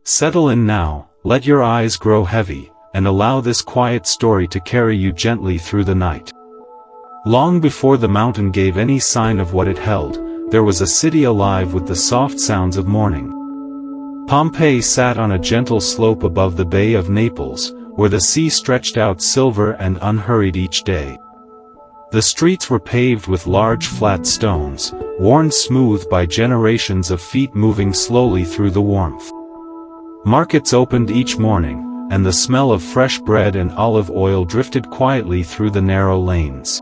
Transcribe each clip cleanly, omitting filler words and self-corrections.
Settle in now, let your eyes grow heavy, and allow this quiet story to carry you gently through the night. Long before the mountain gave any sign of what it held, there was a city alive with the soft sounds of morning. Pompeii sat on a gentle slope above the Bay of Naples, where the sea stretched out silver and unhurried each day. The streets were paved with large flat stones, worn smooth by generations of feet moving slowly through the warmth. Markets opened each morning, and the smell of fresh bread and olive oil drifted quietly through the narrow lanes.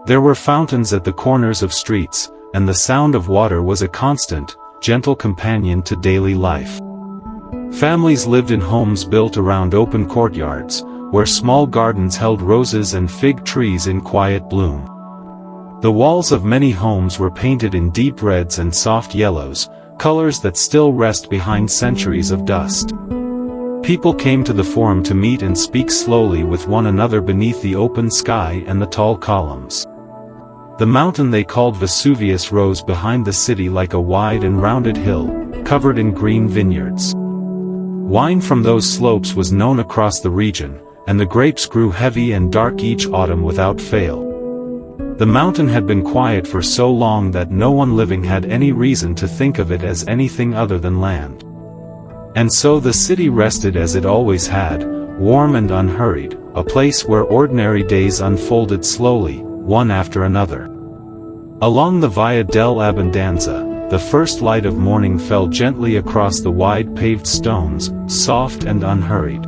There were fountains at the corners of streets, and the sound of water was a constant, gentle companion to daily life. Families lived in homes built around open courtyards, where small gardens held roses and fig trees in quiet bloom. The walls of many homes were painted in deep reds and soft yellows, colors that still rest behind centuries of dust. People came to the forum to meet and speak slowly with one another beneath the open sky and the tall columns. The mountain they called Vesuvius rose behind the city like a wide and rounded hill, covered in green vineyards. Wine from those slopes was known across the region, and the grapes grew heavy and dark each autumn without fail. The mountain had been quiet for so long that no one living had any reason to think of it as anything other than land. And so the city rested as it always had, warm and unhurried, a place where ordinary days unfolded slowly, one after another. Along the Via dell'Abbondanza, the first light of morning fell gently across the wide paved stones, soft and unhurried.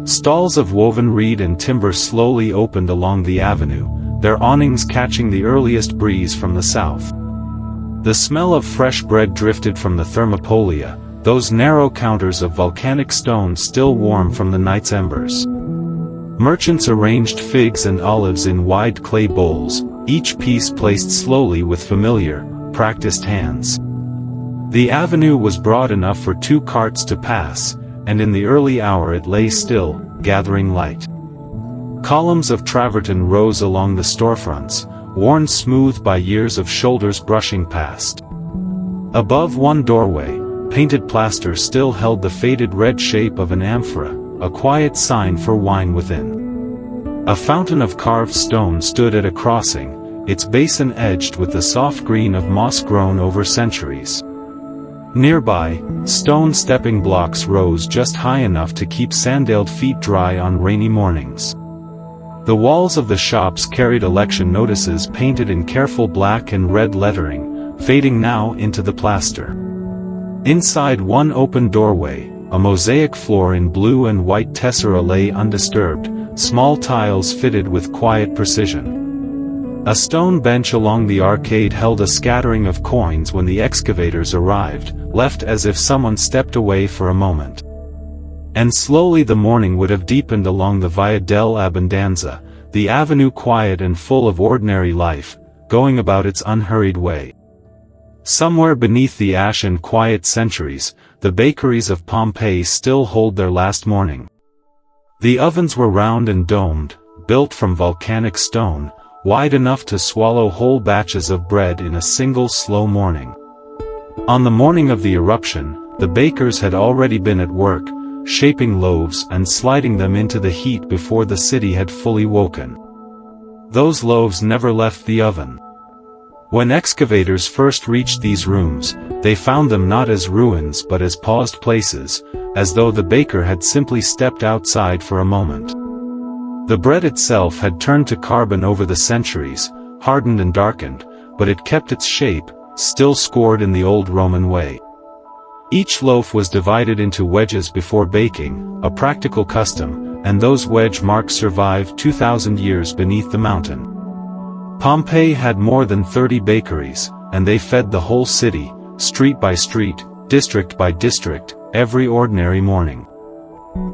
Stalls of woven reed and timber slowly opened along the avenue, their awnings catching the earliest breeze from the south. The smell of fresh bread drifted from the thermopolia, those narrow counters of volcanic stone still warm from the night's embers. Merchants arranged figs and olives in wide clay bowls, each piece placed slowly with familiar, practiced hands. The avenue was broad enough for 2 carts to pass, and in the early hour it lay still, gathering light. Columns of travertine rose along the storefronts, worn smooth by years of shoulders brushing past. Above one doorway, painted plaster still held the faded red shape of an amphora, a quiet sign for wine within. A fountain of carved stone stood at a crossing, its basin edged with the soft green of moss grown over centuries. Nearby, stone stepping blocks rose just high enough to keep sandaled feet dry on rainy mornings. The walls of the shops carried election notices painted in careful black and red lettering, fading now into the plaster. Inside one open doorway, a mosaic floor in blue and white tessera lay undisturbed, small tiles fitted with quiet precision. A stone bench along the arcade held a scattering of coins when the excavators arrived, left as if someone stepped away for a moment. And slowly the morning would have deepened along the Via dell'Abbondanza, the avenue quiet and full of ordinary life, going about its unhurried way. Somewhere beneath the ash and quiet centuries, the bakeries of Pompeii still hold their last morning. The ovens were round and domed, built from volcanic stone, wide enough to swallow whole batches of bread in a single slow morning. On the morning of the eruption, the bakers had already been at work, shaping loaves and sliding them into the heat before the city had fully woken. Those loaves never left the oven. When excavators first reached these rooms, they found them not as ruins but as paused places, as though the baker had simply stepped outside for a moment. The bread itself had turned to carbon over the centuries, hardened and darkened, but it kept its shape, still scored in the old Roman way. Each loaf was divided into wedges before baking, a practical custom, and those wedge marks survive 2,000 years beneath the mountain. Pompeii had more than 30 bakeries, and they fed the whole city, street by street, district by district, every ordinary morning.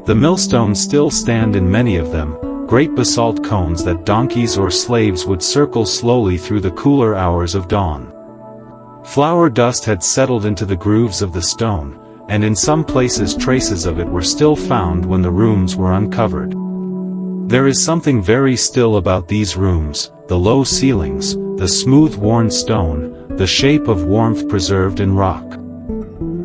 The millstones still stand in many of them, great basalt cones that donkeys or slaves would circle slowly through the cooler hours of dawn. Flour dust had settled into the grooves of the stone, and in some places traces of it were still found when the rooms were uncovered. There is something very still about these rooms, the low ceilings, the smooth worn stone, the shape of warmth preserved in rock.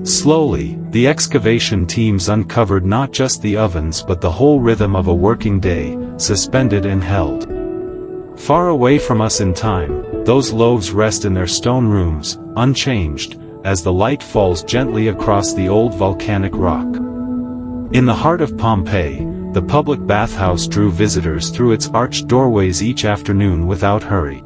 Slowly, the excavation teams uncovered not just the ovens but the whole rhythm of a working day, suspended and held. Far away from us in time, those loaves rest in their stone rooms, unchanged, as the light falls gently across the old volcanic rock. In the heart of Pompeii, the public bathhouse drew visitors through its arched doorways each afternoon without hurry.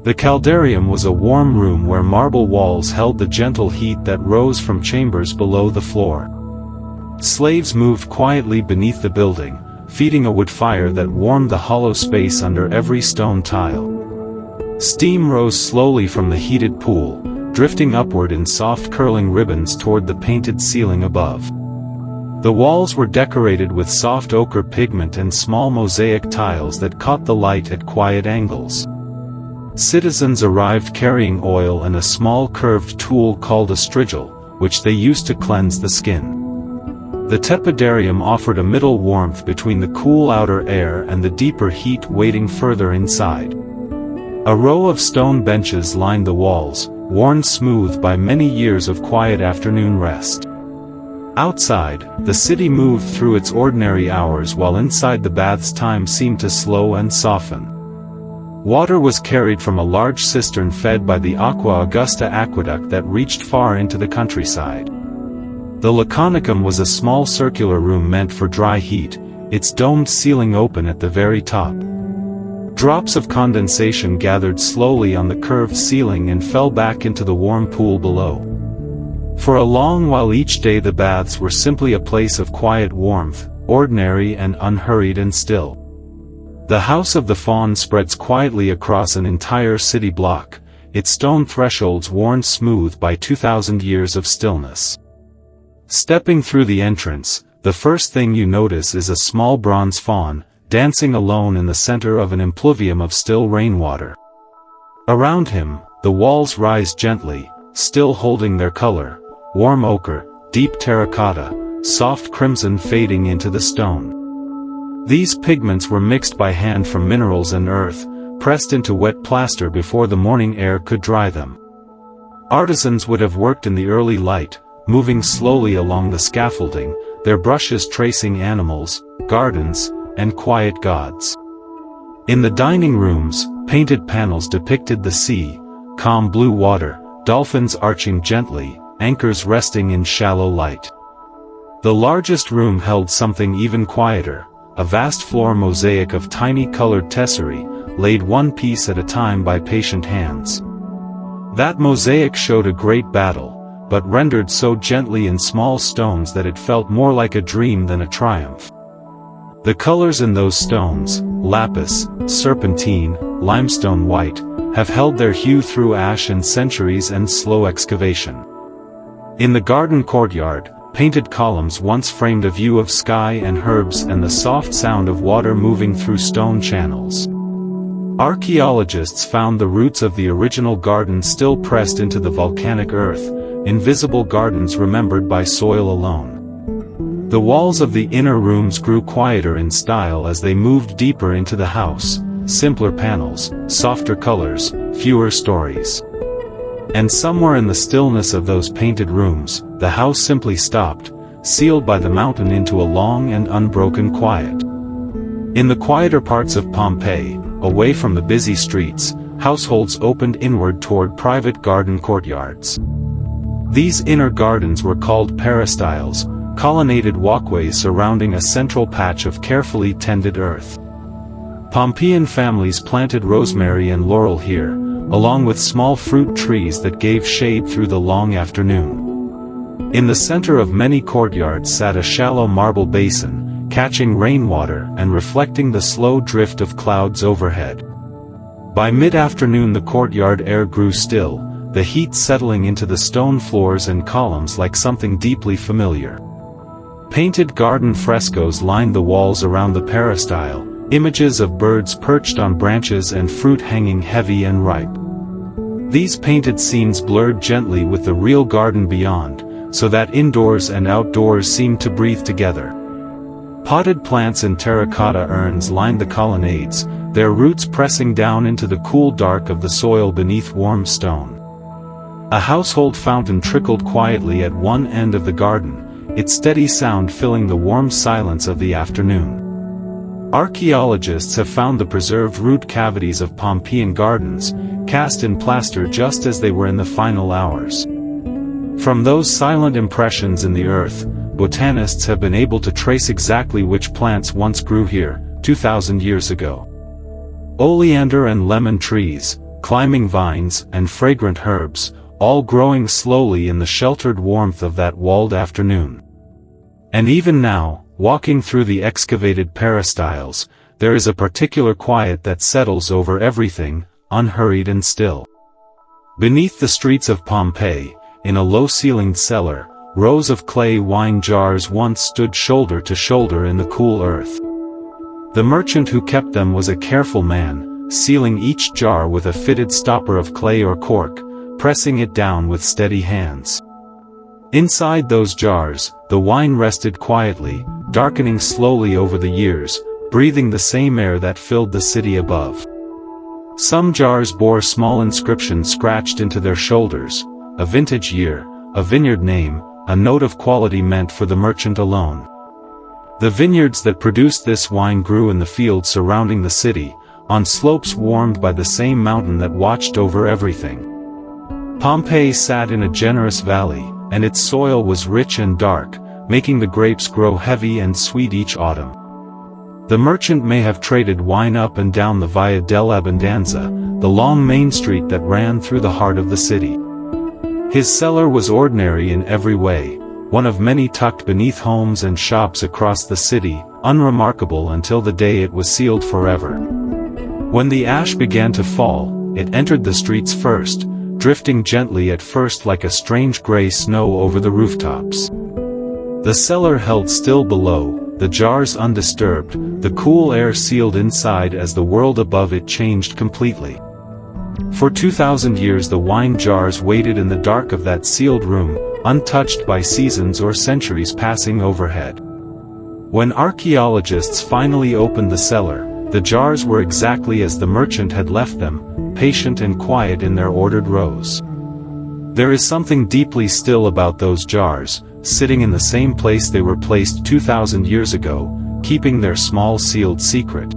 The caldarium was a warm room where marble walls held the gentle heat that rose from chambers below the floor. Slaves moved quietly beneath the building, feeding a wood fire that warmed the hollow space under every stone tile. Steam rose slowly from the heated pool, drifting upward in soft curling ribbons toward the painted ceiling above. The walls were decorated with soft ochre pigment and small mosaic tiles that caught the light at quiet angles. Citizens arrived carrying oil and a small curved tool called a strigil, which they used to cleanse the skin. The tepidarium offered a middle warmth between the cool outer air and the deeper heat waiting further inside. A row of stone benches lined the walls, worn smooth by many years of quiet afternoon rest. Outside, the city moved through its ordinary hours while inside the baths time seemed to slow and soften. Water was carried from a large cistern fed by the Aqua Augusta aqueduct that reached far into the countryside. The Laconicum was a small circular room meant for dry heat, its domed ceiling open at the very top. Drops of condensation gathered slowly on the curved ceiling and fell back into the warm pool below. For a long while each day the baths were simply a place of quiet warmth, ordinary and unhurried and still. The House of the Faun spreads quietly across an entire city block, its stone thresholds worn smooth by 2,000 years of stillness. Stepping through the entrance, the first thing you notice is a small bronze faun, dancing alone in the center of an impluvium of still rainwater. Around him, the walls rise gently, still holding their color, warm ochre, deep terracotta, soft crimson fading into the stone. These pigments were mixed by hand from minerals and earth, pressed into wet plaster before the morning air could dry them. Artisans would have worked in the early light, moving slowly along the scaffolding, their brushes tracing animals, gardens, and quiet gods. In the dining rooms, painted panels depicted the sea, calm blue water, dolphins arching gently, anchors resting in shallow light. The largest room held something even quieter, a vast floor mosaic of tiny colored tesserae, laid one piece at a time by patient hands. That mosaic showed a great battle, but rendered so gently in small stones that it felt more like a dream than a triumph. The colors in those stones, lapis, serpentine, limestone white, have held their hue through ash and centuries and slow excavation. In the garden courtyard, painted columns once framed a view of sky and herbs and the soft sound of water moving through stone channels. Archaeologists found the roots of the original garden still pressed into the volcanic earth, invisible gardens remembered by soil alone. The walls of the inner rooms grew quieter in style as they moved deeper into the house, simpler panels, softer colors, fewer stories. And somewhere in the stillness of those painted rooms, the house simply stopped, sealed by the mountain into a long and unbroken quiet. In the quieter parts of Pompeii, away from the busy streets, households opened inward toward private garden courtyards. These inner gardens were called peristyles, colonnaded walkways surrounding a central patch of carefully tended earth. Pompeian families planted rosemary and laurel here, along with small fruit trees that gave shade through the long afternoon. In the center of many courtyards sat a shallow marble basin, catching rainwater and reflecting the slow drift of clouds overhead. By mid-afternoon the courtyard air grew still, the heat settling into the stone floors and columns like something deeply familiar. Painted garden frescoes lined the walls around the peristyle, images of birds perched on branches and fruit hanging heavy and ripe. These painted scenes blurred gently with the real garden beyond, so that indoors and outdoors seemed to breathe together. Potted plants in terracotta urns lined the colonnades, their roots pressing down into the cool dark of the soil beneath warm stone. A household fountain trickled quietly at one end of the garden, its steady sound filling the warm silence of the afternoon. Archaeologists have found the preserved root cavities of Pompeian gardens, cast in plaster just as they were in the final hours. From those silent impressions in the earth, botanists have been able to trace exactly which plants once grew here, 2,000 years ago. Oleander and lemon trees, climbing vines, and fragrant herbs, all growing slowly in the sheltered warmth of that walled afternoon. And even now, walking through the excavated peristyles, there is a particular quiet that settles over everything, unhurried and still. Beneath the streets of Pompeii, in a low-ceilinged cellar, rows of clay wine jars once stood shoulder to shoulder in the cool earth. The merchant who kept them was a careful man, sealing each jar with a fitted stopper of clay or cork, pressing it down with steady hands. Inside those jars, the wine rested quietly, darkening slowly over the years, breathing the same air that filled the city above. Some jars bore small inscriptions scratched into their shoulders, a vintage year, a vineyard name, a note of quality meant for the merchant alone. The vineyards that produced this wine grew in the fields surrounding the city, on slopes warmed by the same mountain that watched over everything. Pompeii sat in a generous valley, and its soil was rich and dark, making the grapes grow heavy and sweet each autumn. The merchant may have traded wine up and down the Via dell'Abbondanza, the long main street that ran through the heart of the city. His cellar was ordinary in every way, one of many tucked beneath homes and shops across the city, unremarkable until the day it was sealed forever. When the ash began to fall, it entered the streets first, drifting gently at first like a strange gray snow over the rooftops. The cellar held still below, the jars undisturbed, the cool air sealed inside as the world above it changed completely. For 2,000 years the wine jars waited in the dark of that sealed room, untouched by seasons or centuries passing overhead. When archaeologists finally opened the cellar, the jars were exactly as the merchant had left them, patient and quiet in their ordered rows. There is something deeply still about those jars, sitting in the same place they were placed 2,000 years ago, keeping their small sealed secret.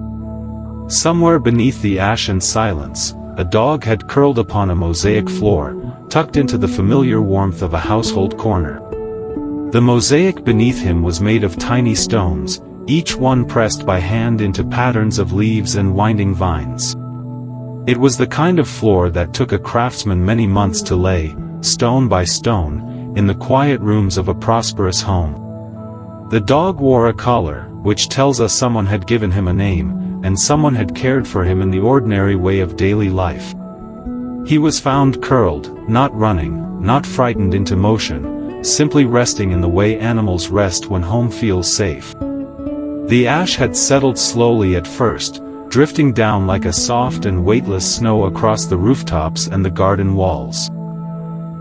Somewhere beneath the ash and silence, a dog had curled upon a mosaic floor, tucked into the familiar warmth of a household corner. The mosaic beneath him was made of tiny stones, each one pressed by hand into patterns of leaves and winding vines. It was the kind of floor that took a craftsman many months to lay, stone by stone, in the quiet rooms of a prosperous home. The dog wore a collar, which tells us someone had given him a name, and someone had cared for him in the ordinary way of daily life. He was found curled, not running, not frightened into motion, simply resting in the way animals rest when home feels safe. The ash had settled slowly at first, drifting down like a soft and weightless snow across the rooftops and the garden walls.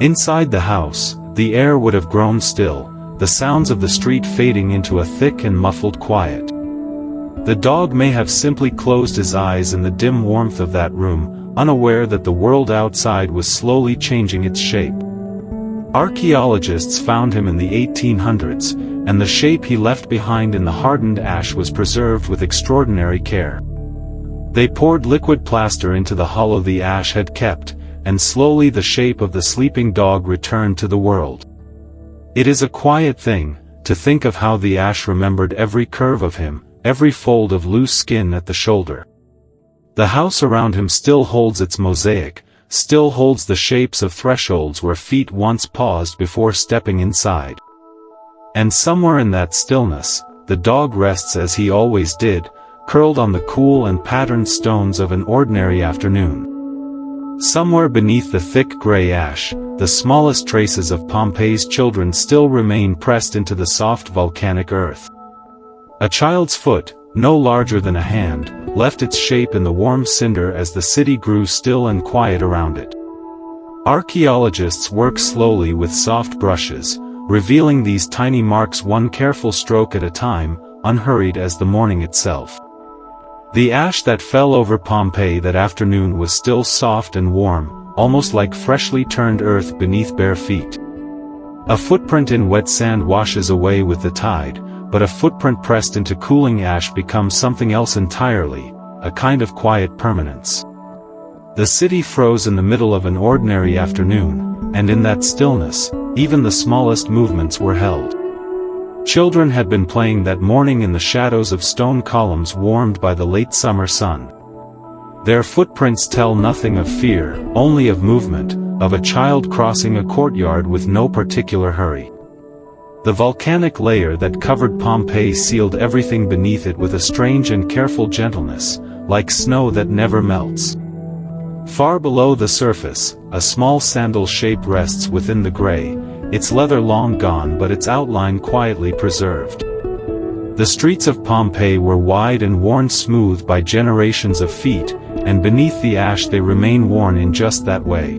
Inside the house, the air would have grown still, the sounds of the street fading into a thick and muffled quiet. The dog may have simply closed his eyes in the dim warmth of that room, unaware that the world outside was slowly changing its shape. Archaeologists found him in the 1800s, and the shape he left behind in the hardened ash was preserved with extraordinary care. They poured liquid plaster into the hollow the ash had kept, and slowly the shape of the sleeping dog returned to the world. It is a quiet thing, to think of how the ash remembered every curve of him, every fold of loose skin at the shoulder. The house around him still holds its mosaic, still holds the shapes of thresholds where feet once paused before stepping inside. And somewhere in that stillness, the dog rests as he always did, curled on the cool and patterned stones of an ordinary afternoon. Somewhere beneath the thick gray ash, the smallest traces of Pompeii's children still remain pressed into the soft volcanic earth. A child's foot, no larger than a hand, left its shape in the warm cinder as the city grew still and quiet around it. Archaeologists work slowly with soft brushes, revealing these tiny marks one careful stroke at a time, unhurried as the morning itself. The ash that fell over Pompeii that afternoon was still soft and warm, almost like freshly turned earth beneath bare feet. A footprint in wet sand washes away with the tide, but a footprint pressed into cooling ash becomes something else entirely, a kind of quiet permanence. The city froze in the middle of an ordinary afternoon, and in that stillness, even the smallest movements were held. Children had been playing that morning in the shadows of stone columns warmed by the late summer sun. Their footprints tell nothing of fear, only of movement, of a child crossing a courtyard with no particular hurry. The volcanic layer that covered Pompeii sealed everything beneath it with a strange and careful gentleness, like snow that never melts. Far below the surface, a small sandal shape rests within the gray, its leather long gone but its outline quietly preserved. The streets of Pompeii were wide and worn smooth by generations of feet, and beneath the ash they remain worn in just that way.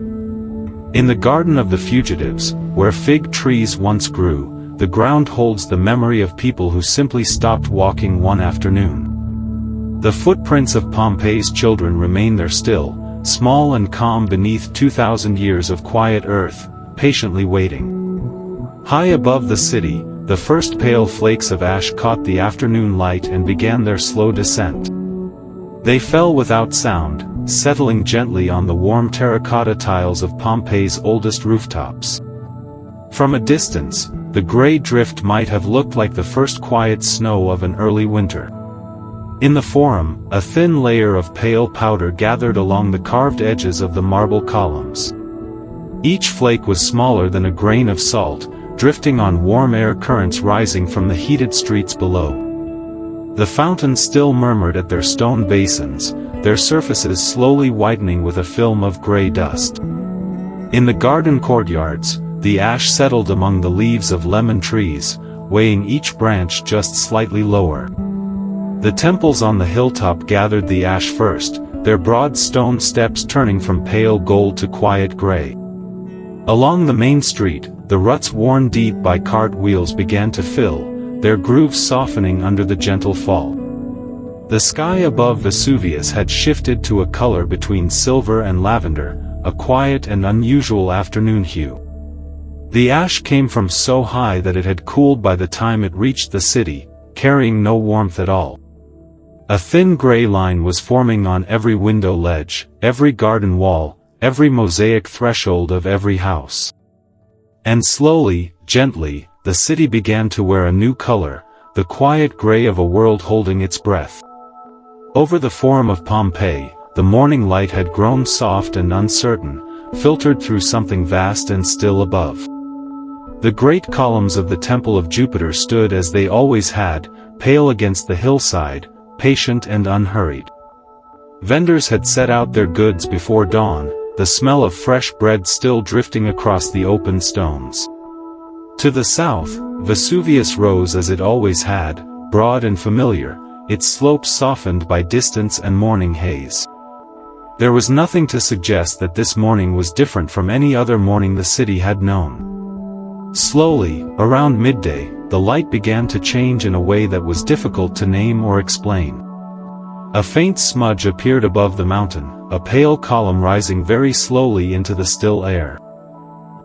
In the Garden of the Fugitives, where fig trees once grew, the ground holds the memory of people who simply stopped walking one afternoon. The footprints of Pompeii's children remain there still, small and calm beneath 2,000 years of quiet earth, patiently waiting. High above the city, the first pale flakes of ash caught the afternoon light and began their slow descent. They fell without sound, settling gently on the warm terracotta tiles of Pompeii's oldest rooftops. From a distance, the gray drift might have looked like the first quiet snow of an early winter. In the Forum, a thin layer of pale powder gathered along the carved edges of the marble columns. Each flake was smaller than a grain of salt, drifting on warm air currents rising from the heated streets below. The fountains still murmured at their stone basins, their surfaces slowly whitening with a film of gray dust. In the garden courtyards, the ash settled among the leaves of lemon trees, weighing each branch just slightly lower. The temples on the hilltop gathered the ash first, their broad stone steps turning from pale gold to quiet gray. Along the main street, the ruts worn deep by cart wheels began to fill, their grooves softening under the gentle fall. The sky above Vesuvius had shifted to a color between silver and lavender, a quiet and unusual afternoon hue. The ash came from so high that it had cooled by the time it reached the city, carrying no warmth at all. A thin gray line was forming on every window ledge, every garden wall, every mosaic threshold of every house. And slowly, gently, the city began to wear a new color, the quiet gray of a world holding its breath. Over the Forum of Pompeii, the morning light had grown soft and uncertain, filtered through something vast and still above. The great columns of the Temple of Jupiter stood as they always had, pale against the hillside, patient and unhurried. Vendors had set out their goods before dawn, the smell of fresh bread still drifting across the open stones. To the south, Vesuvius rose as it always had, broad and familiar, its slopes softened by distance and morning haze. There was nothing to suggest that this morning was different from any other morning the city had known. Slowly, around midday, the light began to change in a way that was difficult to name or explain. A faint smudge appeared above the mountain, a pale column rising very slowly into the still air.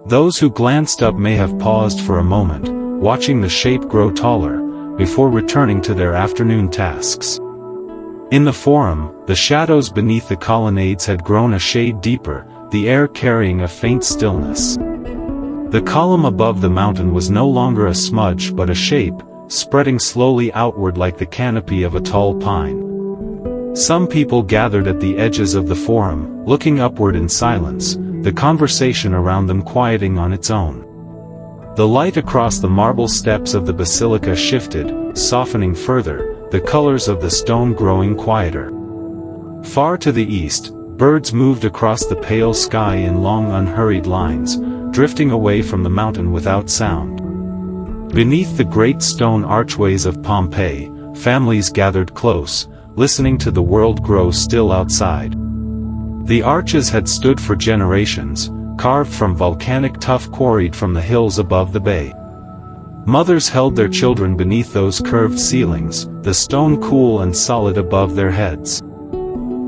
Those who glanced up may have paused for a moment, watching the shape grow taller, before returning to their afternoon tasks. In the Forum, the shadows beneath the colonnades had grown a shade deeper, the air carrying a faint stillness. The column above the mountain was no longer a smudge but a shape, spreading slowly outward like the canopy of a tall pine. Some people gathered at the edges of the Forum, looking upward in silence, the conversation around them quieting on its own. The light across the marble steps of the basilica shifted, softening further, the colors of the stone growing quieter. Far to the east, birds moved across the pale sky in long unhurried lines, drifting away from the mountain without sound. Beneath the great stone archways of Pompeii, families gathered close, listening to the world grow still outside. The arches had stood for generations, carved from volcanic tuff quarried from the hills above the bay. Mothers held their children beneath those curved ceilings, the stone cool and solid above their heads.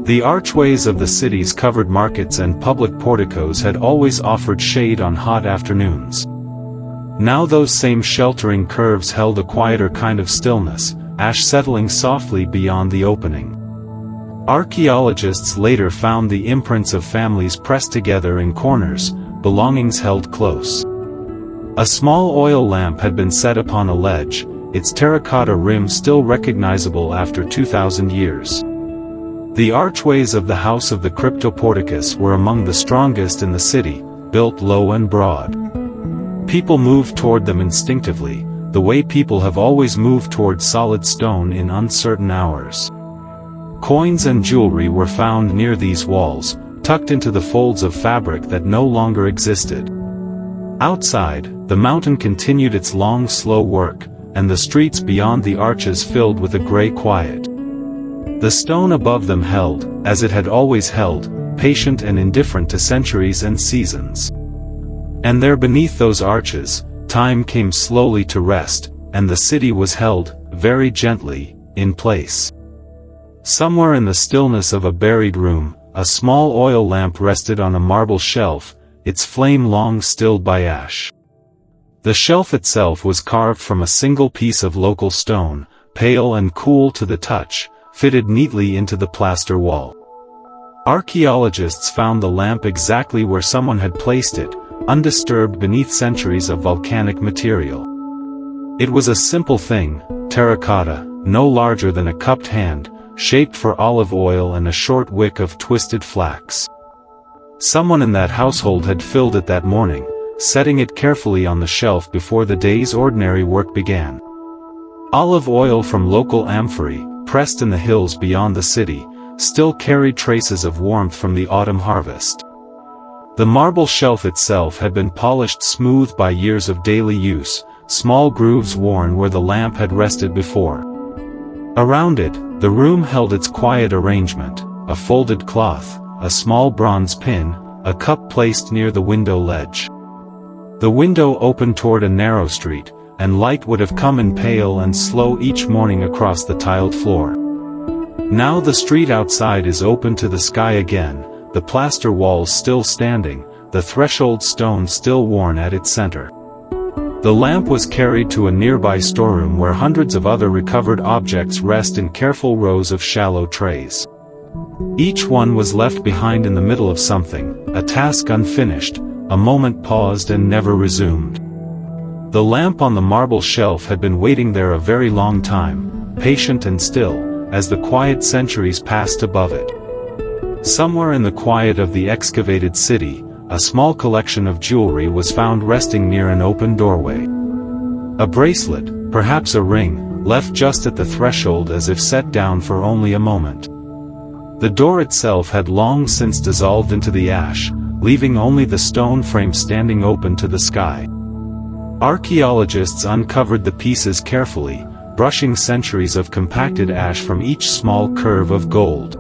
The archways of the city's covered markets and public porticos had always offered shade on hot afternoons. Now those same sheltering curves held a quieter kind of stillness, ash settling softly beyond the opening. Archaeologists later found the imprints of families pressed together in corners, belongings held close. A small oil lamp had been set upon a ledge, its terracotta rim still recognizable after 2,000 years. The archways of the House of the Cryptoporticus were among the strongest in the city, built low and broad. People moved toward them instinctively, the way people have always moved toward solid stone in uncertain hours. Coins and jewelry were found near these walls, tucked into the folds of fabric that no longer existed. Outside, the mountain continued its long slow work, and the streets beyond the arches filled with a gray quiet. The stone above them held, as it had always held, patient and indifferent to centuries and seasons. And there beneath those arches, time came slowly to rest, and the city was held, very gently, in place. Somewhere in the stillness of a buried room, a small oil lamp rested on a marble shelf, its flame long stilled by ash. The shelf itself was carved from a single piece of local stone, pale and cool to the touch, fitted neatly into the plaster wall. Archaeologists found the lamp exactly where someone had placed it, undisturbed beneath centuries of volcanic material. It was a simple thing, terracotta, no larger than a cupped hand, shaped for olive oil and a short wick of twisted flax. Someone in that household had filled it that morning, setting it carefully on the shelf before the day's ordinary work began. Olive oil from local amphorae, pressed in the hills beyond the city, still carried traces of warmth from the autumn harvest. The marble shelf itself had been polished smooth by years of daily use, small grooves worn where the lamp had rested before. Around it, the room held its quiet arrangement, a folded cloth, a small bronze pin, a cup placed near the window ledge. The window opened toward a narrow street, and light would have come in pale and slow each morning across the tiled floor. Now the street outside is open to the sky again, the plaster walls still standing, the threshold stone still worn at its center. The lamp was carried to a nearby storeroom where hundreds of other recovered objects rest in careful rows of shallow trays. Each one was left behind in the middle of something, a task unfinished, a moment paused and never resumed. The lamp on the marble shelf had been waiting there a very long time, patient and still, as the quiet centuries passed above it. Somewhere in the quiet of the excavated city, a small collection of jewelry was found resting near an open doorway. A bracelet, perhaps a ring, left just at the threshold as if set down for only a moment. The door itself had long since dissolved into the ash, leaving only the stone frame standing open to the sky. Archaeologists uncovered the pieces carefully, brushing centuries of compacted ash from each small curve of gold.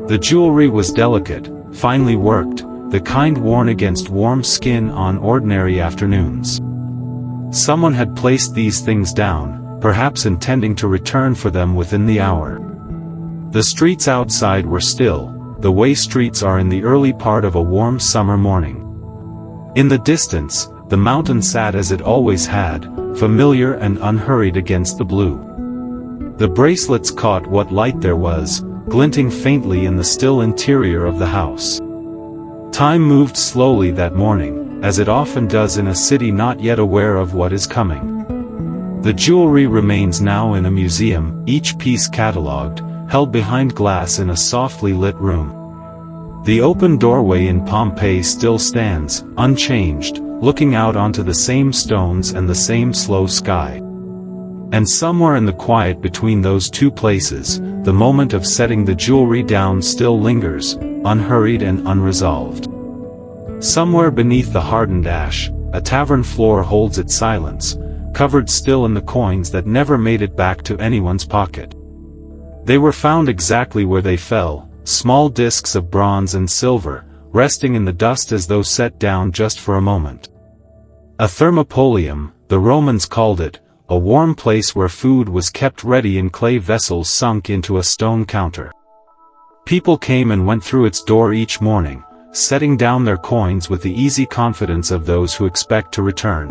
The jewelry was delicate, finely worked, the kind worn against warm skin on ordinary afternoons. Someone had placed these things down, perhaps intending to return for them within the hour. The streets outside were still, the way streets are in the early part of a warm summer morning. In the distance, the mountain sat as it always had, familiar and unhurried against the blue. The bracelets caught what light there was, glinting faintly in the still interior of the house. Time moved slowly that morning, as it often does in a city not yet aware of what is coming. The jewelry remains now in a museum, each piece catalogued, held behind glass in a softly lit room. The open doorway in Pompeii still stands, unchanged, looking out onto the same stones and the same slow sky. And somewhere in the quiet between those two places, the moment of setting the jewelry down still lingers, unhurried and unresolved. Somewhere beneath the hardened ash, a tavern floor holds its silence, covered still in the coins that never made it back to anyone's pocket. They were found exactly where they fell, small discs of bronze and silver, resting in the dust as though set down just for a moment. A thermopolium, the Romans called it, a warm place where food was kept ready in clay vessels sunk into a stone counter. People came and went through its door each morning, setting down their coins with the easy confidence of those who expect to return.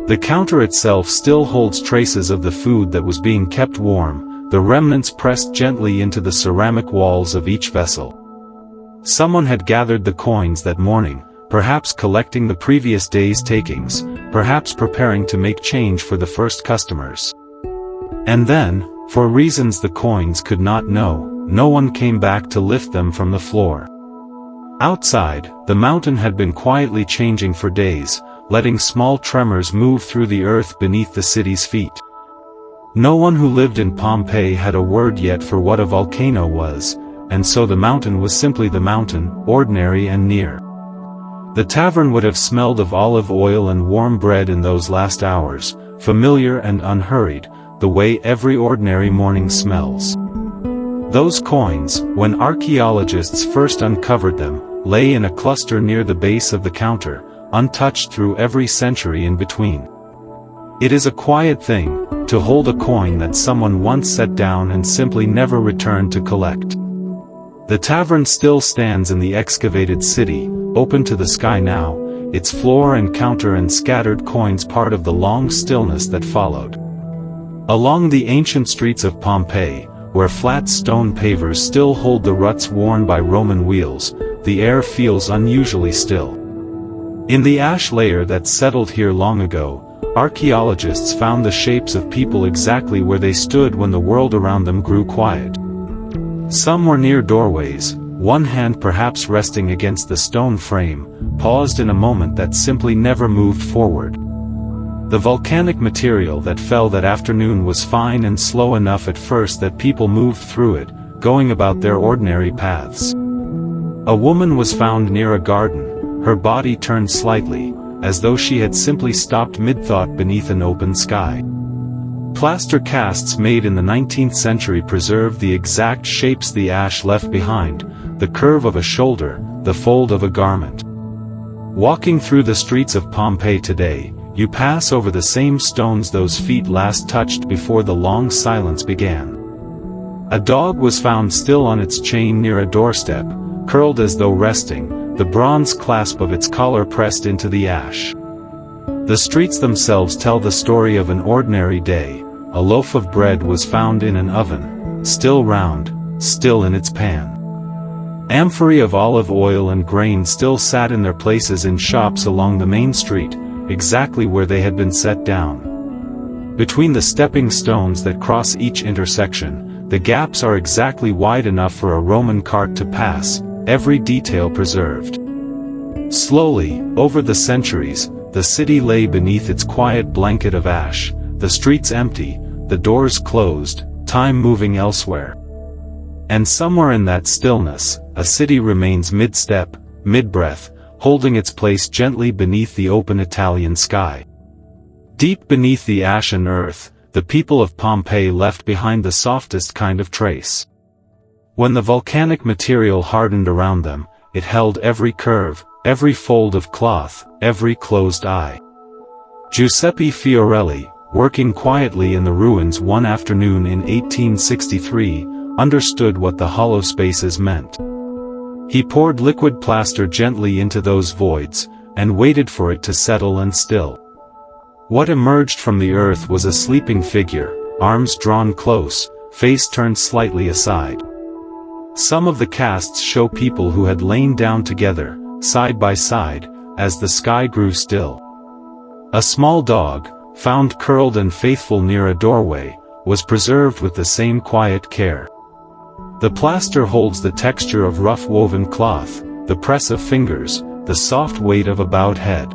The counter itself still holds traces of the food that was being kept warm, the remnants pressed gently into the ceramic walls of each vessel. Someone had gathered the coins that morning, perhaps collecting the previous day's takings, perhaps preparing to make change for the first customers. And then, for reasons the coins could not know, no one came back to lift them from the floor. Outside, the mountain had been quietly changing for days, letting small tremors move through the earth beneath the city's feet. No one who lived in Pompeii had a word yet for what a volcano was, and so the mountain was simply the mountain, ordinary and near. The tavern would have smelled of olive oil and warm bread in those last hours, familiar and unhurried, the way every ordinary morning smells. Those coins, when archaeologists first uncovered them, lay in a cluster near the base of the counter, untouched through every century in between. It is a quiet thing, to hold a coin that someone once set down and simply never returned to collect. The tavern still stands in the excavated city, open to the sky now, its floor and counter and scattered coins part of the long stillness that followed. Along the ancient streets of Pompeii, where flat stone pavers still hold the ruts worn by Roman wheels, the air feels unusually still. In the ash layer that settled here long ago, archaeologists found the shapes of people exactly where they stood when the world around them grew quiet. Some were near doorways, one hand perhaps resting against the stone frame, paused in a moment that simply never moved forward. The volcanic material that fell that afternoon was fine and slow enough at first that people moved through it, going about their ordinary paths. A woman was found near a garden, her body turned slightly, as though she had simply stopped mid-thought beneath an open sky. Plaster casts made in the 19th century preserved the exact shapes the ash left behind, the curve of a shoulder, the fold of a garment. Walking through the streets of Pompeii today, you pass over the same stones those feet last touched before the long silence began. A dog was found still on its chain near a doorstep, curled as though resting, the bronze clasp of its collar pressed into the ash. The streets themselves tell the story of an ordinary day. A loaf of bread was found in an oven, still round, still in its pan. Amphorae of olive oil and grain still sat in their places in shops along the main street, exactly where they had been set down. Between the stepping stones that cross each intersection, the gaps are exactly wide enough for a Roman cart to pass, every detail preserved. Slowly, over the centuries, the city lay beneath its quiet blanket of ash, the streets empty, the doors closed, time moving elsewhere. And somewhere in that stillness, a city remains mid-step, mid-breath, holding its place gently beneath the open Italian sky. Deep beneath the ashen earth, the people of Pompeii left behind the softest kind of trace. When the volcanic material hardened around them, it held every curve, every fold of cloth, every closed eye. Giuseppe Fiorelli, working quietly in the ruins one afternoon in 1863, understood what the hollow spaces meant. He poured liquid plaster gently into those voids, and waited for it to settle and still. What emerged from the earth was a sleeping figure, arms drawn close, face turned slightly aside. Some of the casts show people who had lain down together, side by side, as the sky grew still. A small dog, found curled and faithful near a doorway, was preserved with the same quiet care. The plaster holds the texture of rough woven cloth, the press of fingers, the soft weight of a bowed head.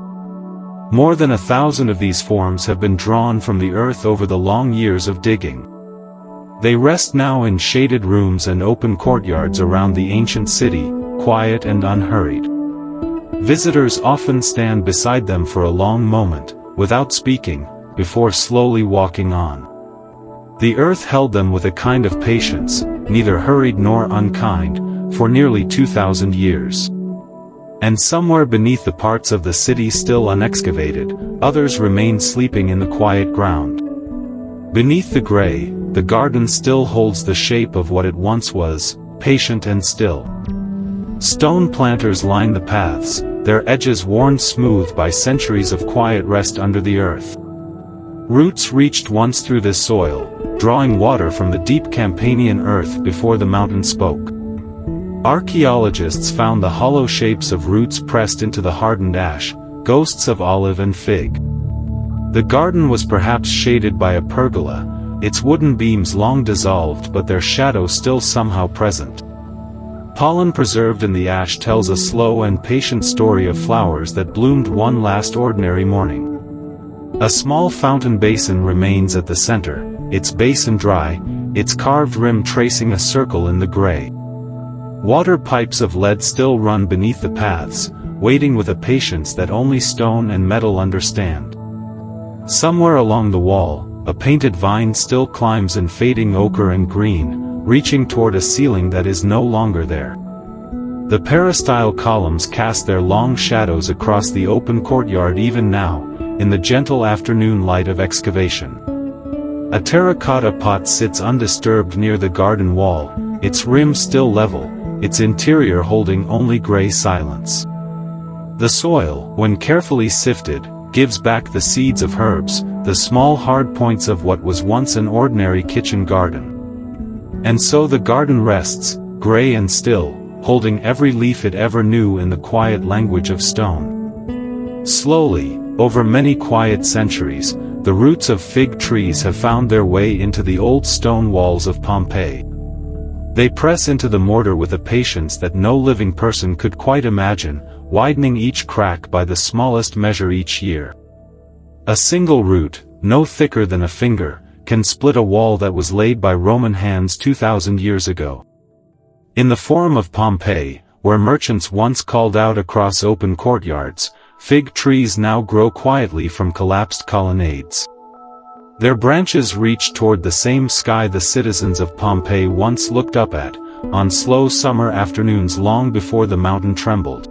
More than 1,000 of these forms have been drawn from the earth over the long years of digging. They rest now in shaded rooms and open courtyards around the ancient city, quiet and unhurried. Visitors often stand beside them for a long moment, without speaking, before slowly walking on. The earth held them with a kind of patience, neither hurried nor unkind, for nearly 2,000 years. And somewhere beneath the parts of the city still unexcavated, others remain sleeping in the quiet ground. Beneath the gray, the garden still holds the shape of what it once was, patient and still. Stone planters line the paths, their edges worn smooth by centuries of quiet rest under the earth. Roots reached once through this soil, drawing water from the deep Campanian earth before the mountain spoke. Archaeologists found the hollow shapes of roots pressed into the hardened ash, ghosts of olive and fig. The garden was perhaps shaded by a pergola, its wooden beams long dissolved but their shadow still somehow present. Pollen preserved in the ash tells a slow and patient story of flowers that bloomed one last ordinary morning. A small fountain basin remains at the center, its basin dry, its carved rim tracing a circle in the gray. Water pipes of lead still run beneath the paths, waiting with a patience that only stone and metal understand. Somewhere along the wall, a painted vine still climbs in fading ochre and green, reaching toward a ceiling that is no longer there. The peristyle columns cast their long shadows across the open courtyard even now, in the gentle afternoon light of excavation. A terracotta pot sits undisturbed near the garden wall, its rim still level, its interior holding only gray silence. The soil, when carefully sifted, gives back the seeds of herbs, the small hard points of what was once an ordinary kitchen garden. And so the garden rests, gray and still, holding every leaf it ever knew in the quiet language of stone. Slowly, over many quiet centuries, the roots of fig trees have found their way into the old stone walls of Pompeii. They press into the mortar with a patience that no living person could quite imagine, widening each crack by the smallest measure each year. A single root, no thicker than a finger, can split a wall that was laid by Roman hands 2,000 years ago. In the Forum of Pompeii, where merchants once called out across open courtyards, fig trees now grow quietly from collapsed colonnades. Their branches reach toward the same sky the citizens of Pompeii once looked up at, on slow summer afternoons long before the mountain trembled.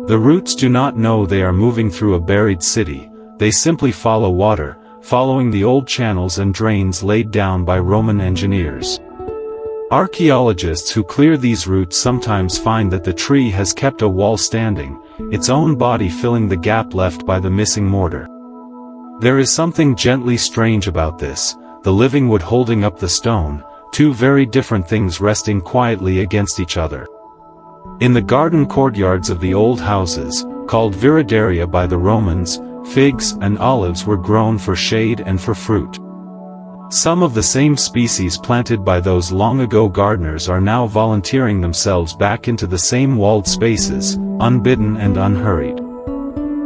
The roots do not know they are moving through a buried city, they simply follow water, following the old channels and drains laid down by Roman engineers. Archaeologists who clear these roots sometimes find that the tree has kept a wall standing, its own body filling the gap left by the missing mortar. There is something gently strange about this, the living wood holding up the stone, two very different things resting quietly against each other. In the garden courtyards of the old houses, called viridaria by the Romans, figs and olives were grown for shade and for fruit. Some of the same species planted by those long-ago gardeners are now volunteering themselves back into the same walled spaces, unbidden and unhurried.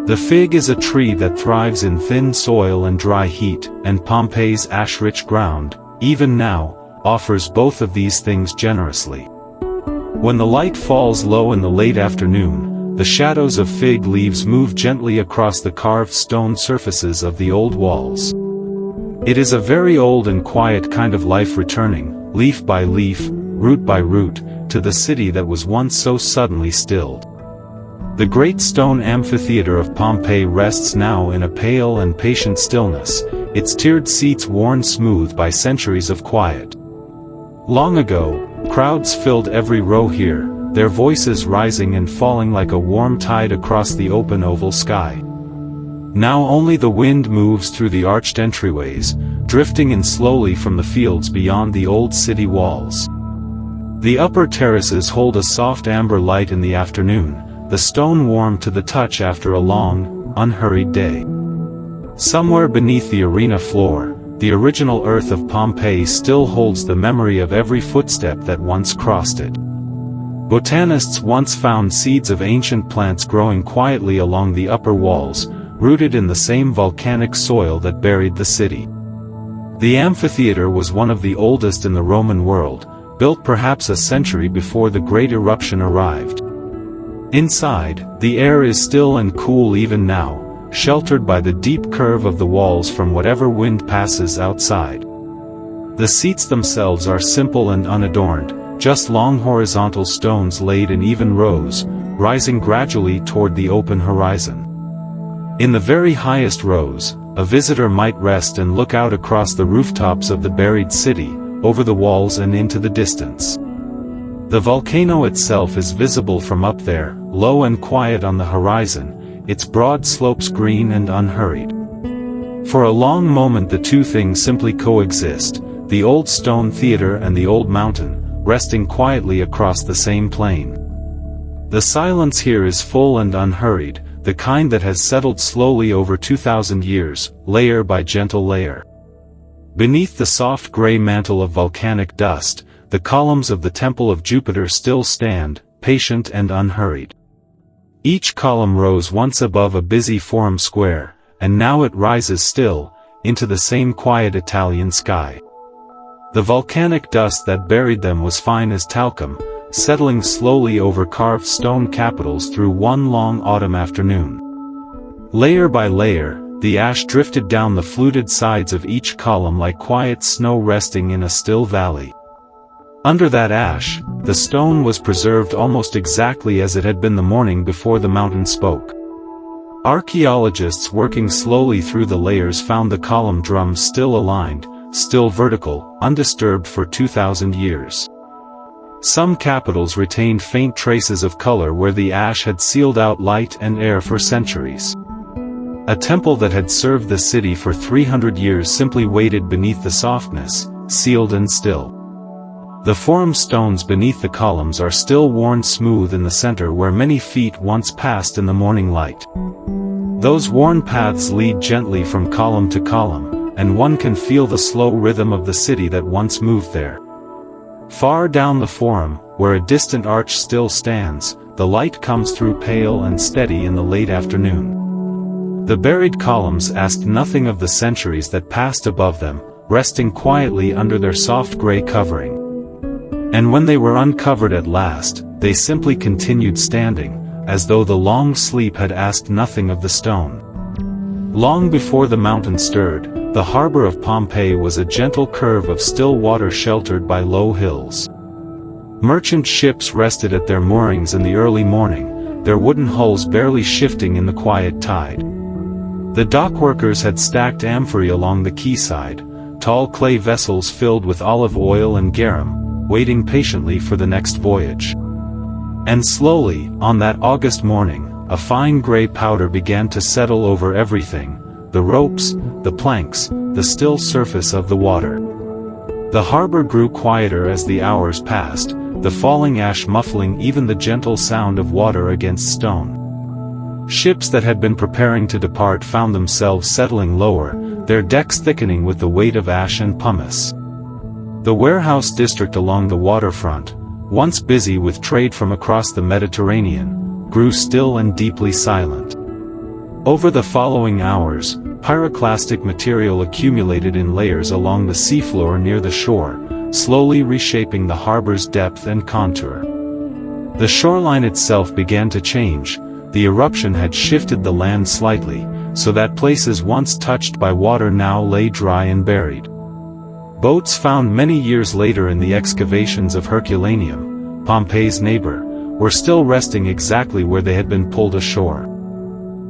The fig is a tree that thrives in thin soil and dry heat, and Pompeii's ash-rich ground, even now, offers both of these things generously. When the light falls low in the late afternoon, the shadows of fig leaves move gently across the carved stone surfaces of the old walls. It is a very old and quiet kind of life returning, leaf by leaf, root by root, to the city that was once so suddenly stilled. The great stone amphitheater of Pompeii rests now in a pale and patient stillness, its tiered seats worn smooth by centuries of quiet. Long ago, crowds filled every row here, their voices rising and falling like a warm tide across the open oval sky. Now only the wind moves through the arched entryways, drifting in slowly from the fields beyond the old city walls. The upper terraces hold a soft amber light in the afternoon, the stone warm to the touch after a long, unhurried day. Somewhere beneath the arena floor, the original earth of Pompeii still holds the memory of every footstep that once crossed it. Botanists once found seeds of ancient plants growing quietly along the upper walls, rooted in the same volcanic soil that buried the city. The amphitheater was one of the oldest in the Roman world, built perhaps a century before the great eruption arrived. Inside, the air is still and cool even now, sheltered by the deep curve of the walls from whatever wind passes outside. The seats themselves are simple and unadorned, just long horizontal stones laid in even rows, rising gradually toward the open horizon. In the very highest rows, a visitor might rest and look out across the rooftops of the buried city, over the walls and into the distance. The volcano itself is visible from up there, low and quiet on the horizon, its broad slopes green and unhurried. For a long moment the two things simply coexist, the old stone theater and the old mountain, resting quietly across the same plain. The silence here is full and unhurried, the kind that has settled slowly over 2,000 years, layer by gentle layer. Beneath the soft gray mantle of volcanic dust, the columns of the Temple of Jupiter still stand, patient and unhurried. Each column rose once above a busy forum square, and now it rises still, into the same quiet Italian sky. The volcanic dust that buried them was fine as talcum, settling slowly over carved stone capitals through one long autumn afternoon. Layer by layer, the ash drifted down the fluted sides of each column like quiet snow resting in a still valley. Under that ash, the stone was preserved almost exactly as it had been the morning before the mountain spoke. Archaeologists working slowly through the layers found the column drums still aligned, still vertical, undisturbed for 2,000 years. Some capitals retained faint traces of color where the ash had sealed out light and air for centuries. A temple that had served the city for 300 years simply waited beneath the softness, sealed and still. The forum stones beneath the columns are still worn smooth in the center where many feet once passed in the morning light. Those worn paths lead gently from column to column, and one can feel the slow rhythm of the city that once moved there. Far down the forum, where a distant arch still stands, the light comes through pale and steady in the late afternoon. The buried columns asked nothing of the centuries that passed above them, resting quietly under their soft gray covering. And when they were uncovered at last, they simply continued standing, as though the long sleep had asked nothing of the stone. Long before the mountain stirred, the harbor of Pompeii was a gentle curve of still water sheltered by low hills. Merchant ships rested at their moorings in the early morning, their wooden hulls barely shifting in the quiet tide. The dockworkers had stacked amphorae along the quayside, tall clay vessels filled with olive oil and garum, waiting patiently for the next voyage. And slowly, on that August morning, a fine gray powder began to settle over everything, the ropes, the planks, the still surface of the water. The harbor grew quieter as the hours passed, the falling ash muffling even the gentle sound of water against stone. Ships that had been preparing to depart found themselves settling lower, their decks thickening with the weight of ash and pumice. The warehouse district along the waterfront, once busy with trade from across the Mediterranean, grew still and deeply silent. Over the following hours, pyroclastic material accumulated in layers along the seafloor near the shore, slowly reshaping the harbor's depth and contour. The shoreline itself began to change. The eruption had shifted the land slightly, so that places once touched by water now lay dry and buried. Boats found many years later in the excavations of Herculaneum, Pompeii's neighbor, were still resting exactly where they had been pulled ashore.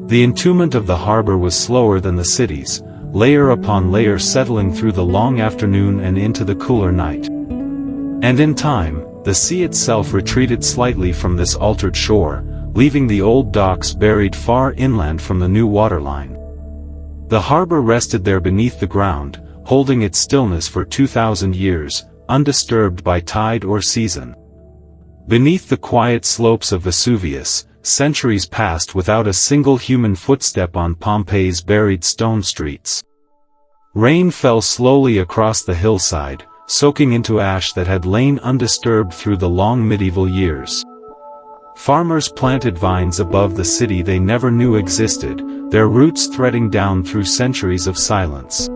The entombment of the harbor was slower than the city's, layer upon layer settling through the long afternoon and into the cooler night. And in time, the sea itself retreated slightly from this altered shore, leaving the old docks buried far inland from the new waterline. The harbor rested there beneath the ground, holding its stillness for 2,000 years, undisturbed by tide or season. Beneath the quiet slopes of Vesuvius, centuries passed without a single human footstep on Pompeii's buried stone streets. Rain fell slowly across the hillside, soaking into ash that had lain undisturbed through the long medieval years. Farmers planted vines above the city they never knew existed, their roots threading down through centuries of silence.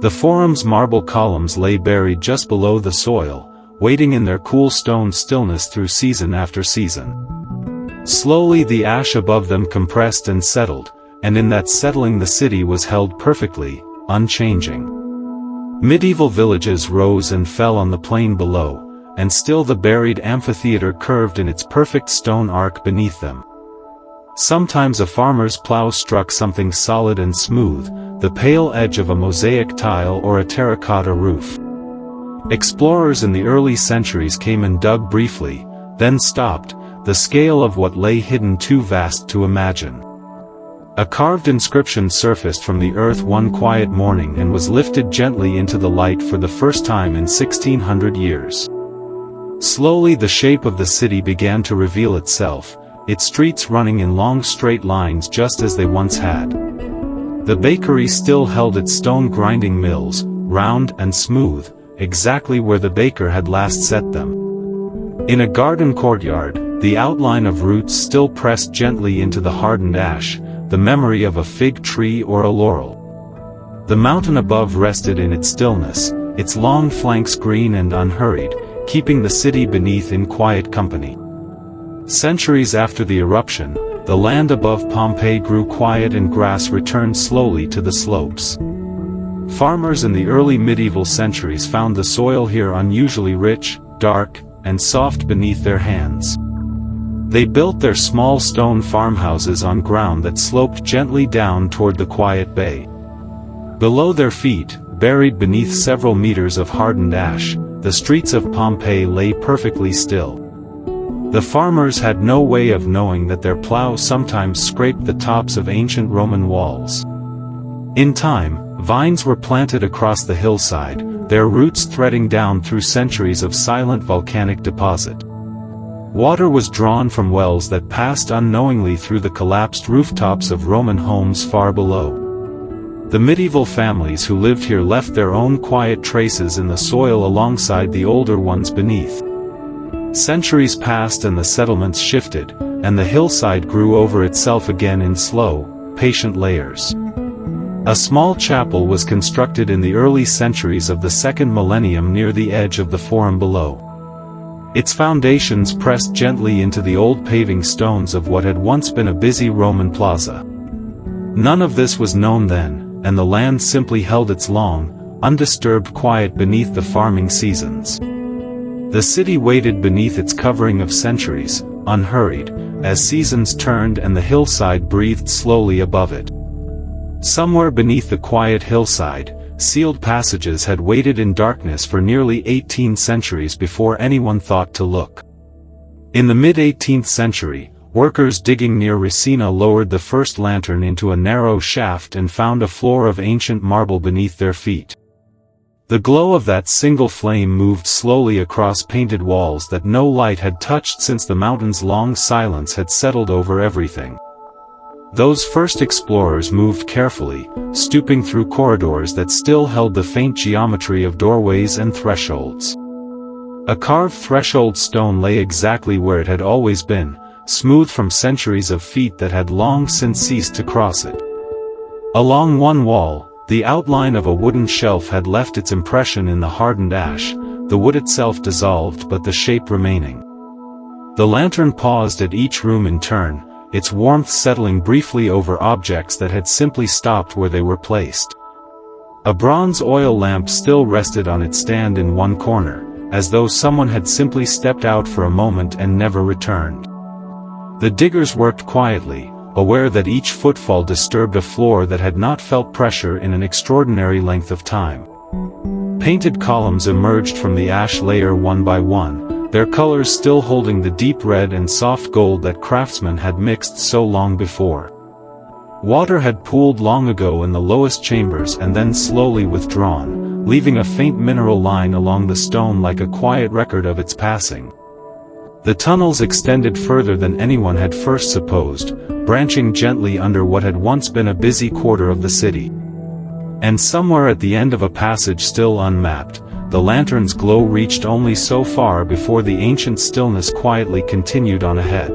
The forum's marble columns lay buried just below the soil, waiting in their cool stone stillness through season after season. Slowly the ash above them compressed and settled, and in that settling the city was held perfectly, unchanging. Medieval villages rose and fell on the plain below, and still the buried amphitheater curved in its perfect stone arc beneath them. Sometimes a farmer's plow struck something solid and smooth, the pale edge of a mosaic tile or a terracotta roof. Explorers in the early centuries came and dug briefly, then stopped, the scale of what lay hidden too vast to imagine. A carved inscription surfaced from the earth one quiet morning and was lifted gently into the light for the first time in 1600 years. Slowly the shape of the city began to reveal itself, its streets running in long straight lines just as they once had. The bakery still held its stone grinding mills, round and smooth, exactly where the baker had last set them. In a garden courtyard, the outline of roots still pressed gently into the hardened ash, the memory of a fig tree or a laurel. The mountain above rested in its stillness, its long flanks green and unhurried, keeping the city beneath in quiet company. Centuries after the eruption, the land above Pompeii grew quiet and grass returned slowly to the slopes. Farmers in the early medieval centuries found the soil here unusually rich, dark, and soft beneath their hands. They built their small stone farmhouses on ground that sloped gently down toward the quiet bay. Below their feet, buried beneath several meters of hardened ash, the streets of Pompeii lay perfectly still. The farmers had no way of knowing that their plows sometimes scraped the tops of ancient Roman walls. In time, vines were planted across the hillside, their roots threading down through centuries of silent volcanic deposit. Water was drawn from wells that passed unknowingly through the collapsed rooftops of Roman homes far below. The medieval families who lived here left their own quiet traces in the soil alongside the older ones beneath. Centuries passed and the settlements shifted, and the hillside grew over itself again in slow, patient layers. A small chapel was constructed in the early centuries of the second millennium near the edge of the forum below. Its foundations pressed gently into the old paving stones of what had once been a busy Roman plaza. None of this was known then, and the land simply held its long, undisturbed quiet beneath the farming seasons. The city waited beneath its covering of centuries, unhurried, as seasons turned and the hillside breathed slowly above it. Somewhere beneath the quiet hillside, sealed passages had waited in darkness for nearly 18 centuries before anyone thought to look. In the mid-18th century, workers digging near Resina lowered the first lantern into a narrow shaft and found a floor of ancient marble beneath their feet. The glow of that single flame moved slowly across painted walls that no light had touched since the mountain's long silence had settled over everything. Those first explorers moved carefully, stooping through corridors that still held the faint geometry of doorways and thresholds. A carved threshold stone lay exactly where it had always been, smooth from centuries of feet that had long since ceased to cross it. Along one wall, the outline of a wooden shelf had left its impression in the hardened ash, the wood itself dissolved but the shape remaining. The lantern paused at each room in turn, its warmth settling briefly over objects that had simply stopped where they were placed. A bronze oil lamp still rested on its stand in one corner, as though someone had simply stepped out for a moment and never returned. The diggers worked quietly, aware that each footfall disturbed a floor that had not felt pressure in an extraordinary length of time. Painted columns emerged from the ash layer one by one, their colors still holding the deep red and soft gold that craftsmen had mixed so long before. Water had pooled long ago in the lowest chambers and then slowly withdrawn, leaving a faint mineral line along the stone like a quiet record of its passing. The tunnels extended further than anyone had first supposed, branching gently under what had once been a busy quarter of the city. And somewhere at the end of a passage still unmapped, the lantern's glow reached only so far before the ancient stillness quietly continued on ahead.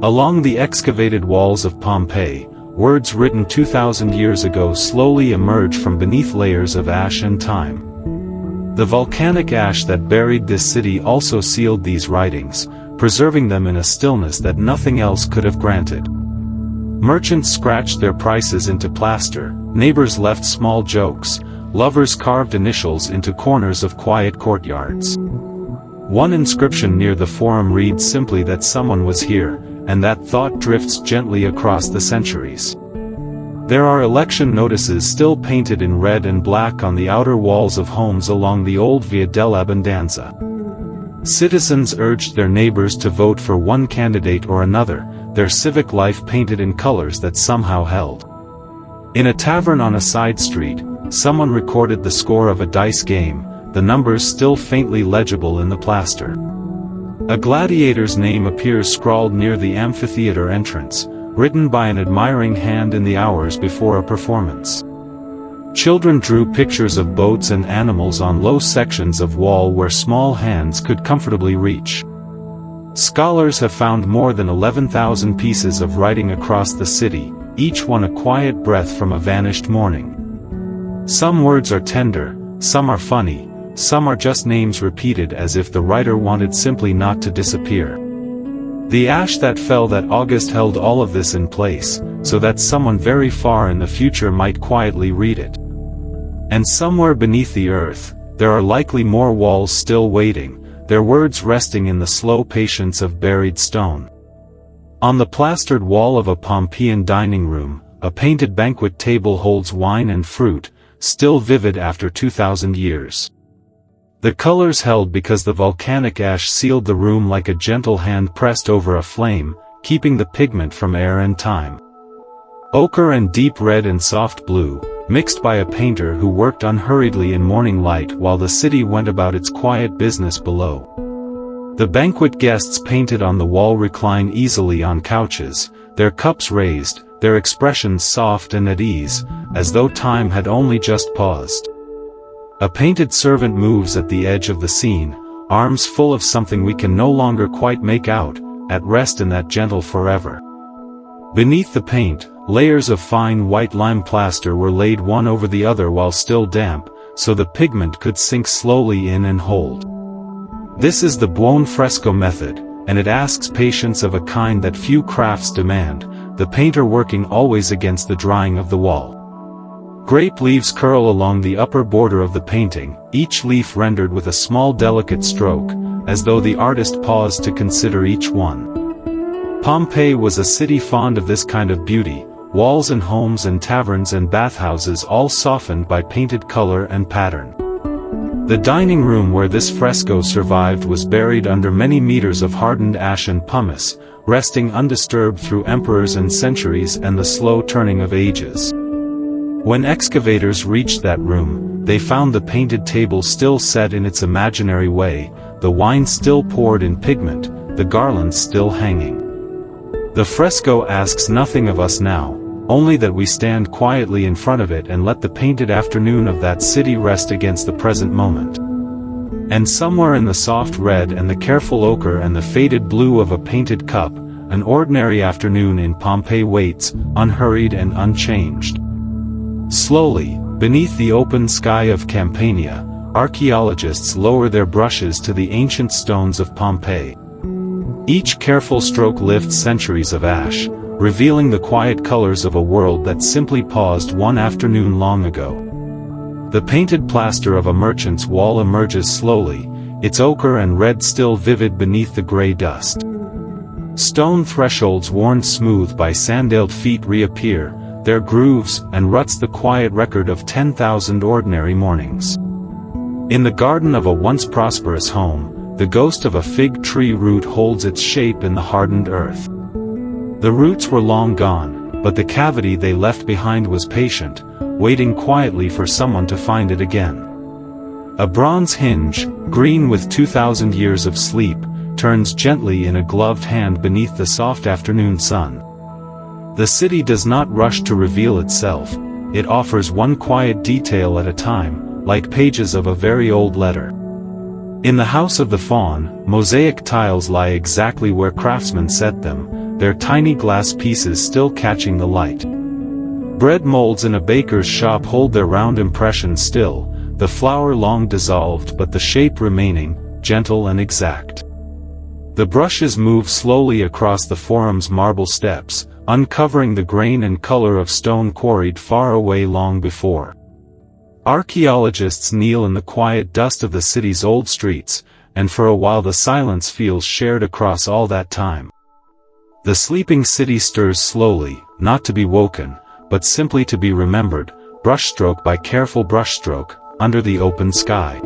Along the excavated walls of Pompeii, words written 2,000 years ago slowly emerged from beneath layers of ash and time. The volcanic ash that buried this city also sealed these writings, preserving them in a stillness that nothing else could have granted. Merchants scratched their prices into plaster, neighbors left small jokes, lovers carved initials into corners of quiet courtyards. One inscription near the forum reads simply that someone was here, and that thought drifts gently across the centuries. There are election notices still painted in red and black on the outer walls of homes along the old Via dell'Abbondanza. Citizens urged their neighbors to vote for one candidate or another, their civic life painted in colors that somehow held. In a tavern on a side street, someone recorded the score of a dice game, the numbers still faintly legible in the plaster. A gladiator's name appears scrawled near the amphitheater entrance, written by an admiring hand in the hours before a performance. Children drew pictures of boats and animals on low sections of wall where small hands could comfortably reach. Scholars have found more than 11,000 pieces of writing across the city, each one a quiet breath from a vanished morning. Some words are tender, some are funny, some are just names repeated as if the writer wanted simply not to disappear. The ash that fell that August held all of this in place, so that someone very far in the future might quietly read it. And somewhere beneath the earth, there are likely more walls still waiting, their words resting in the slow patience of buried stone. On the plastered wall of a Pompeian dining room, a painted banquet table holds wine and fruit, still vivid after 2,000 years. The colors held because the volcanic ash sealed the room like a gentle hand pressed over a flame, keeping the pigment from air and time. Ochre and deep red and soft blue, mixed by a painter who worked unhurriedly in morning light while the city went about its quiet business below. The banquet guests painted on the wall recline easily on couches, their cups raised, their expressions soft and at ease, as though time had only just paused. A painted servant moves at the edge of the scene, arms full of something we can no longer quite make out, at rest in that gentle forever. Beneath the paint, layers of fine white lime plaster were laid one over the other while still damp, so the pigment could sink slowly in and hold. This is the buon fresco method, and it asks patience of a kind that few crafts demand, the painter working always against the drying of the wall. Grape leaves curl along the upper border of the painting, each leaf rendered with a small delicate stroke, as though the artist paused to consider each one. Pompeii was a city fond of this kind of beauty, walls and homes and taverns and bathhouses all softened by painted color and pattern. The dining room where this fresco survived was buried under many meters of hardened ash and pumice, resting undisturbed through emperors and centuries and the slow turning of ages. When excavators reached that room, they found the painted table still set in its imaginary way, the wine still poured in pigment, the garlands still hanging. The fresco asks nothing of us now, only that we stand quietly in front of it and let the painted afternoon of that city rest against the present moment. And somewhere in the soft red and the careful ochre and the faded blue of a painted cup, an ordinary afternoon in Pompeii waits, unhurried and unchanged. Slowly, beneath the open sky of Campania, archaeologists lower their brushes to the ancient stones of Pompeii. Each careful stroke lifts centuries of ash, revealing the quiet colors of a world that simply paused one afternoon long ago. The painted plaster of a merchant's wall emerges slowly, its ochre and red still vivid beneath the gray dust. Stone thresholds worn smooth by sandaled feet reappear, their grooves and ruts the quiet record of 10,000 ordinary mornings. In the garden of a once prosperous home, the ghost of a fig tree root holds its shape in the hardened earth. The roots were long gone, but the cavity they left behind was patient, waiting quietly for someone to find it again. A bronze hinge, green with 2,000 years of sleep, turns gently in a gloved hand beneath the soft afternoon sun. The city does not rush to reveal itself, it offers one quiet detail at a time, like pages of a very old letter. In the House of the Faun, mosaic tiles lie exactly where craftsmen set them, their tiny glass pieces still catching the light. Bread molds in a baker's shop hold their round impression still, the flour long dissolved but the shape remaining, gentle and exact. The brushes move slowly across the forum's marble steps, uncovering the grain and color of stone quarried far away long before. Archaeologists kneel in the quiet dust of the city's old streets, and for a while the silence feels shared across all that time. The sleeping city stirs slowly, not to be woken, but simply to be remembered, brushstroke by careful brushstroke, under the open sky.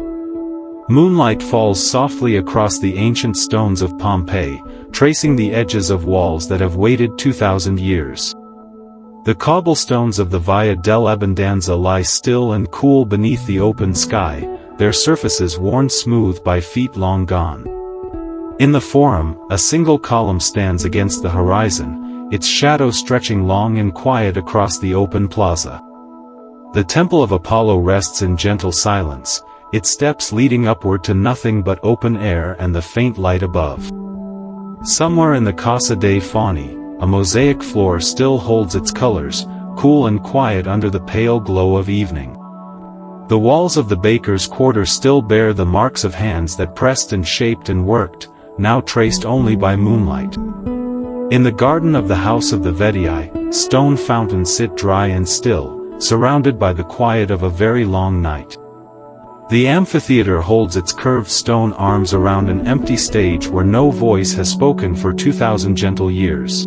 Moonlight falls softly across the ancient stones of Pompeii, tracing the edges of walls that have waited 2,000 years. The cobblestones of the Via dell'Abbondanza lie still and cool beneath the open sky, their surfaces worn smooth by feet long gone. In the Forum, a single column stands against the horizon, its shadow stretching long and quiet across the open plaza. The Temple of Apollo rests in gentle silence, its steps leading upward to nothing but open air and the faint light above. Somewhere in the Casa dei Fauni, a mosaic floor still holds its colors, cool and quiet under the pale glow of evening. The walls of the baker's quarter still bear the marks of hands that pressed and shaped and worked, now traced only by moonlight. In the garden of the house of the Vedii, stone fountains sit dry and still, surrounded by the quiet of a very long night. The amphitheater holds its curved stone arms around an empty stage where no voice has spoken for 2,000 gentle years.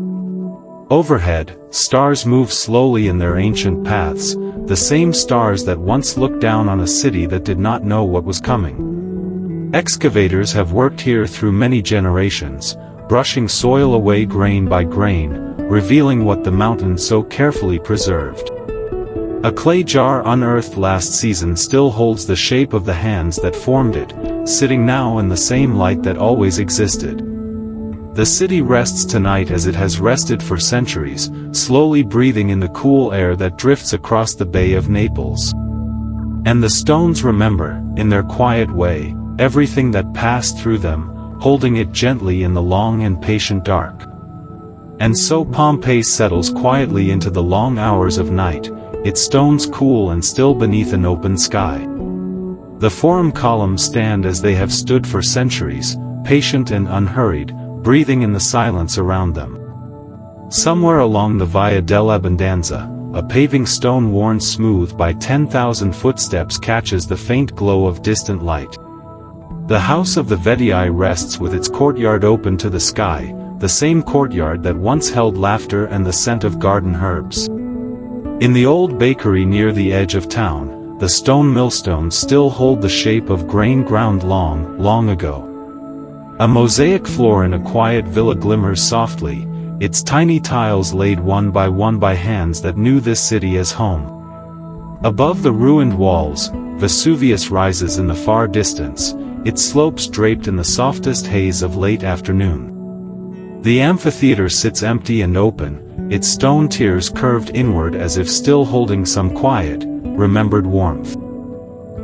Overhead, stars move slowly in their ancient paths, the same stars that once looked down on a city that did not know what was coming. Excavators have worked here through many generations, brushing soil away grain by grain, revealing what the mountain so carefully preserved. A clay jar unearthed last season still holds the shape of the hands that formed it, sitting now in the same light that always existed. The city rests tonight as it has rested for centuries, slowly breathing in the cool air that drifts across the Bay of Naples. And the stones remember, in their quiet way, everything that passed through them, holding it gently in the long and patient dark. And so Pompeii settles quietly into the long hours of night, its stones cool and still beneath an open sky. The Forum columns stand as they have stood for centuries, patient and unhurried, breathing in the silence around them. Somewhere along the Via dell'Abbondanza, a paving stone worn smooth by 10,000 footsteps catches the faint glow of distant light. The house of the Vedii rests with its courtyard open to the sky, the same courtyard that once held laughter and the scent of garden herbs. In the old bakery near the edge of town, the stone millstones still hold the shape of grain ground long, long ago. A mosaic floor in a quiet villa glimmers softly, its tiny tiles laid one by hands that knew this city as home. Above the ruined walls, Vesuvius rises in the far distance, its slopes draped in the softest haze of late afternoon. The amphitheater sits empty and open, its stone tiers curved inward as if still holding some quiet, remembered warmth.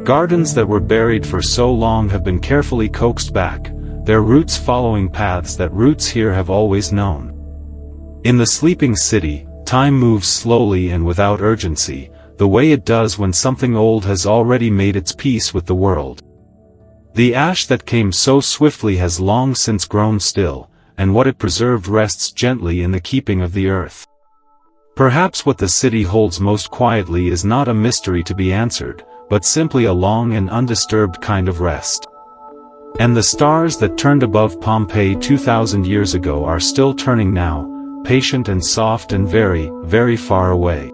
Gardens that were buried for so long have been carefully coaxed back, their roots following paths that roots here have always known. In the sleeping city, time moves slowly and without urgency, the way it does when something old has already made its peace with the world. The ash that came so swiftly has long since grown still, and what it preserved rests gently in the keeping of the earth. Perhaps what the city holds most quietly is not a mystery to be answered, but simply a long and undisturbed kind of rest. And the stars that turned above Pompeii 2,000 years ago are still turning now, patient and soft and very, very far away.